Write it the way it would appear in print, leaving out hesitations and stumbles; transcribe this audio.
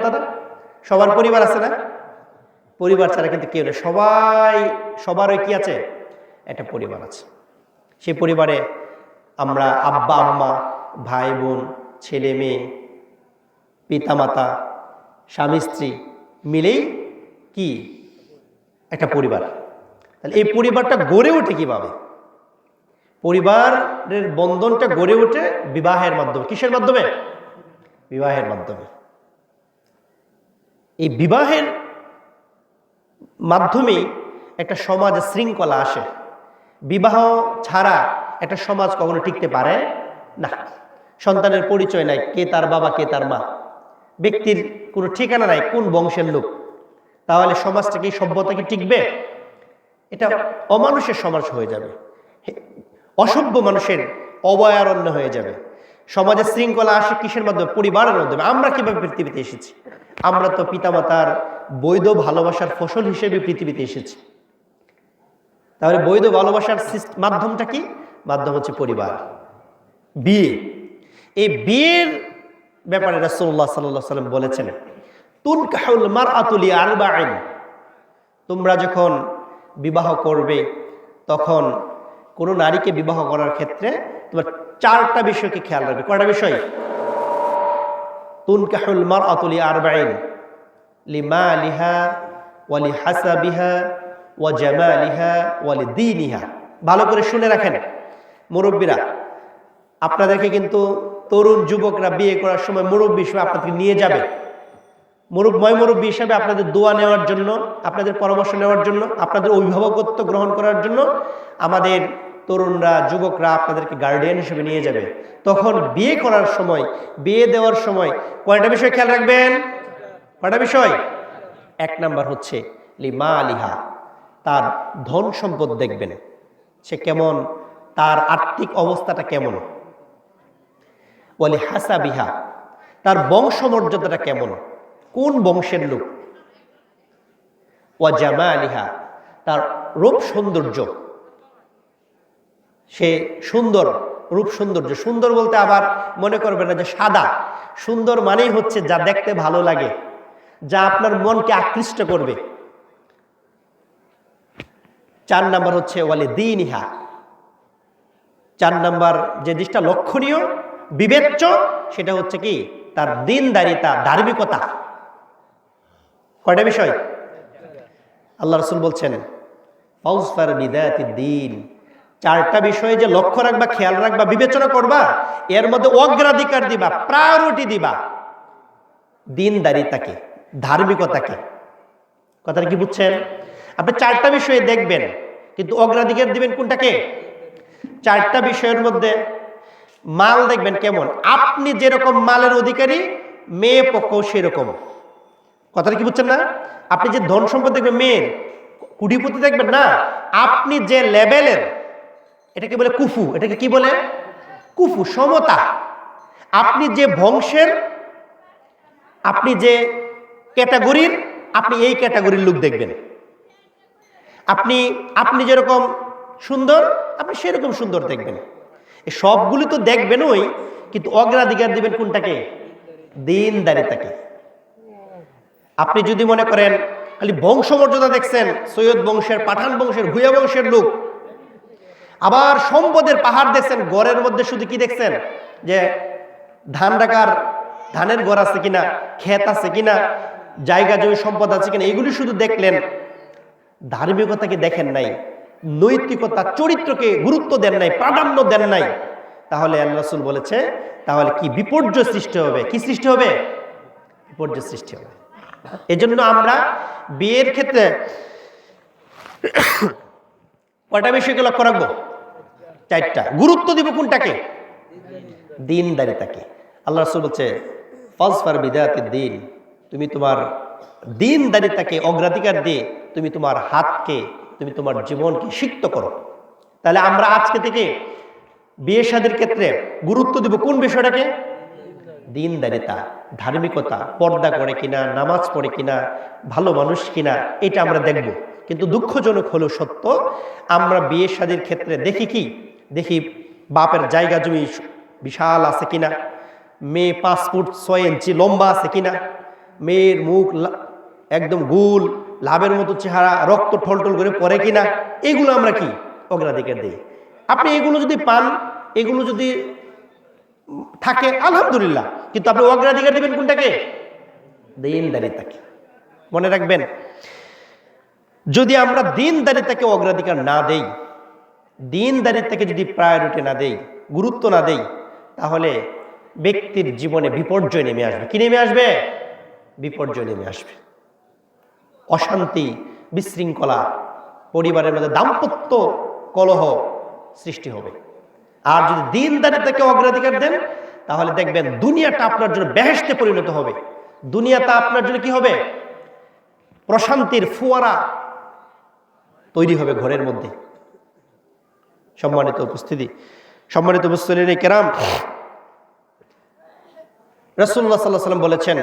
কথাটা? সবার পরিবার আছে না? পরিবার ছাড়া কিন্তু কেউ নেই, সবারই কি আছে? একটা পরিবার আছে। সেই পরিবারে আমরা আব্বা আম্মা, ভাই বোন, ছেলে মেয়ে, পিতামাতা, স্বামী স্ত্রী মিলেই কি একটা পরিবার। তাহলে এই পরিবারটা গড়ে ওঠে কিভাবে? পরিবারের বন্ধনটা গড়ে ওঠে বিবাহের মাধ্যমে। কিসের মাধ্যমে? বিবাহের মাধ্যমে। এই বিবাহের মাধ্যমে একটা সমাজে শৃঙ্খলা আসে। বিবাহ ছাড়া একটা সমাজ কখনো টিকতে পারে না। সন্তানের পরিচয় নাই, কে তার বাবা কে তার মা, ব্যক্তির কোনো ঠিকানা নাই কোন বংশের লোক, তাহলে সমাজটা কি, সভ্যতা কি টিকবে? এটা অমানুষের সমাজ হয়ে যাবে, অসভ্য মানুষের অভয়ারণ্য হয়ে যাবে। সমাজে শৃঙ্খলা আসে কিসের মাধ্যমে? পরিবারের মাধ্যমে। আমরা কিভাবে পৃথিবীতে এসেছি? আমরা তো পিতামাতার বৈধ ভালোবাসার ফসল হিসেবে পৃথিবীতে এসেছি। তাহলে বৈধ ভালোবাসার মাধ্যমটা কি? মাধ্যম হচ্ছে পরিবার, বিয়ে। এই বিয়ের ব্যাপারে রাসূলুল্লাহ সাল্লাল্লাহু আলাইহি ওয়াসাল্লাম বলেছেন, তুনকাহুল মারআতু লিআরবাইন, তোমরা যখন বিবাহ করবে তখন কোনো নারীকে বিবাহ করার ক্ষেত্রে তোমার 4টা বিষয়কে খেয়াল রাখবে। কয়টা বিষয়? তুনকাহুল মারআতু লিআরবাইন, লিমালিহা ওয়া লিহাসাবিহা ওয়া জামালিহা ওয়া লিদীনিহা। ভালো করে শুনে রাখেন মুরব্বীরা, আপনাদেরকে কিন্তু তরুণ যুবকরা বিয়ে করার সময় মুরব্বী হিসেবে আপনাদেরকে নিয়ে যাবে। মুরব্বী হিসাবে আপনাদের দোয়া নেওয়ার জন্য, আপনাদের পরামর্শ নেওয়ার জন্য, আপনাদের অভিভাবকত্ব গ্রহণ করার জন্য আমাদের তরুণরা, যুবকরা আপনাদেরকে গার্ডিয়ান হিসেবে নিয়ে যাবে। তখন বিয়ে করার সময়, বিয়ে দেওয়ার সময় কয়টা বিষয় খেয়াল রাখবেন? কয়টা বিষয়? 1 নাম্বার হচ্ছে লিমা আলিহা, তার ধন সম্পদ দেখবেন, সে কেমন, তার আর্থিক অবস্থাটা কেমন। ওয়ালি হাসাবিহা, তার বংশমর্যাদাটা কেমন, কোন বংশের লোক। ওয়া জামালিহা, তার রূপ সৌন্দর্য, সে সুন্দর, রূপ সৌন্দর্য। সুন্দর বলতে আবার মনে করবেন না যে সাদা। সুন্দর মানেই হচ্ছে যা দেখতে ভালো লাগে, যা আপনার মনকে আকৃষ্ট করবে। 4 নাম্বার হচ্ছে ওয়ালি দীনিহা, 4 নাম্বার যে জিনিসটা লক্ষণীয়, বিবেচ্য, সেটা হচ্ছে কি? তার দিনদারিতা, ধার্মিকতা। কয়টা বিষয়? আল্লাহ রাসূল বলছেন ফাউজফার বিদাতিদ দ্বীন, 4টা বিষয়ে যে লক্ষ্য রাখবা, খেয়াল রাখবা, বিবেচনা করবা, এর মধ্যে অগ্রাধিকার দিবা, প্রায়োরিটি দিবা দিনদারিতাকে, ধার্মিকতাকে। কথাটা কি বুঝছেন? আপনি 4টা বিষয়ে দেখবেন, কিন্তু অগ্রাধিকার দিবেন কোনটাকে? 4টা বিষয়ের মধ্যে মাল দেখবেন কেমন। আপনি যেরকম মালের অধিকারী, মেয়ে পক্ষ সেরকম। কথাটা কি বুঝছেন না? আপনি যে ধন সম্পদ দেখবেন, মেয়ের কুটিপতি দেখবেন না, আপনি যে লেভেলের, এটাকে বলে কুফু। এটাকে কি বলে? কুফু, সমতা। আপনি যে বংশের, আপনি যে ক্যাটাগরির, আপনি এই ক্যাটাগরির লোক দেখবেন। আপনি যেরকম সুন্দর, আপনি সেরকম সুন্দর দেখবেন। এই সবগুলি তো দেখবেন ওই, কিন্তু অগ্রাধিকার দিবেন কোনটাকে? দিনদারিতাকে। আপনি যদি মনে করেন খালি বংশমর্যাদা দেখছেন, সৈয়দ বংশের, পাঠান বংশের, ভূয়া বংশের লোক, আবার সম্পদের পাহাড় দেখছেন, গড়ের মধ্যে শুধু কি দেখছেন? যে ধান রাখার, ধানের ঘর আছে কিনা, ক্ষেত আছে কিনা, জায়গা জমি সম্পদ আছে কিনা, এগুলি শুধু দেখলেন, ধার্মিকতাকে দেখেন নাই, নৈতিকতা, চরিত্রকে গুরুত্ব দেন নাই, প্রাধান্য দেন নাই, তাহলে আল্লাহ রাসূল বলেছে, তাহলে কি বিপর্যয় সৃষ্টি হবে। কি সৃষ্টি হবে? বিপর্যয় সৃষ্টি হবে। এজন্য আমরা বিয়ের ক্ষেত্রে কয়টা বিষয়কে লক্ষ্য রাখবো? 4টা। গুরুত্ব দিব কোনটাকে? দিনদারিতাকে। আল্লাহ রাসূল বলছে ফাজফার বিদাতিদ দ্বীন, তুমি তোমার দিনদারিতাকে অগ্রাধিকার দিয়ে তুমি তোমার হাতকে, তুমি তোমার জীবনকে সিক্ত করো। তাহলে আমরা আজকে থেকে বিয়ে শাদীর ক্ষেত্রে গুরুত্ব দিব কোন বিষয়টাকে? দিনদারিতা, ধার্মিকতা, পর্দা করে কিনা, নামাজ পড়ে কিনা, ভালো মানুষ কিনা, এটা আমরা দেখব। কিন্তু দুঃখজনক হলেও সত্য, আমরা বিয়ে শাদীর ক্ষেত্রে দেখি বাপের জায়গা জমি বিশাল আছে কিনা, মেয়ে 5 ফুট 6 ইঞ্চি লম্বা আছে কিনা, মেয়ের মুখ একদম গুল, লাভের মতো চেহারা, রক্ত ঠলঠল করে পড়ে কিনা, এগুলো আমরা কি অগ্রাধিকার দিই। আপনি এগুলো যদি পান, এগুলো যদি থাকে আলহামদুলিল্লাহ, কিন্তু আপনি অগ্রাধিকার দিবেন কোনটাকে? দিনদারিতাকে। মনে রাখবেন, যদি আমরা দিনদারিতাকে অগ্রাধিকার না দেই, দিনদারিতাকে যদি প্রায়োরিটি না দেই, গুরুত্ব না দেই, তাহলে ব্যক্তির জীবনে বিপর্যয় নেমে আসবে। কি নেমে আসবে? বিপর্যয় নেমে আসবে। অশান্তি, বিশৃঙ্খলা, পরিবারের মধ্যে দাম্পত্য কলহ সৃষ্টি হবে। আর যদি দিনদারিতাকে অগ্রাধিকার দেন, তাহলে দেখবেন দুনিয়াটা আপনার জন্য বেহেশতে পরিণত হবে। দুনিয়াটা আপনার জন্য কি হবে? প্রশান্তির ফোয়ারা তৈরি হবে ঘরের মধ্যে। সম্মানিত উপস্থিতি, সম্মানিত মুসলিম কেরাম, রাসূলুল্লাহ সাল্লাল্লাহু আলাইহি ওয়াসাল্লাম বলেছেন,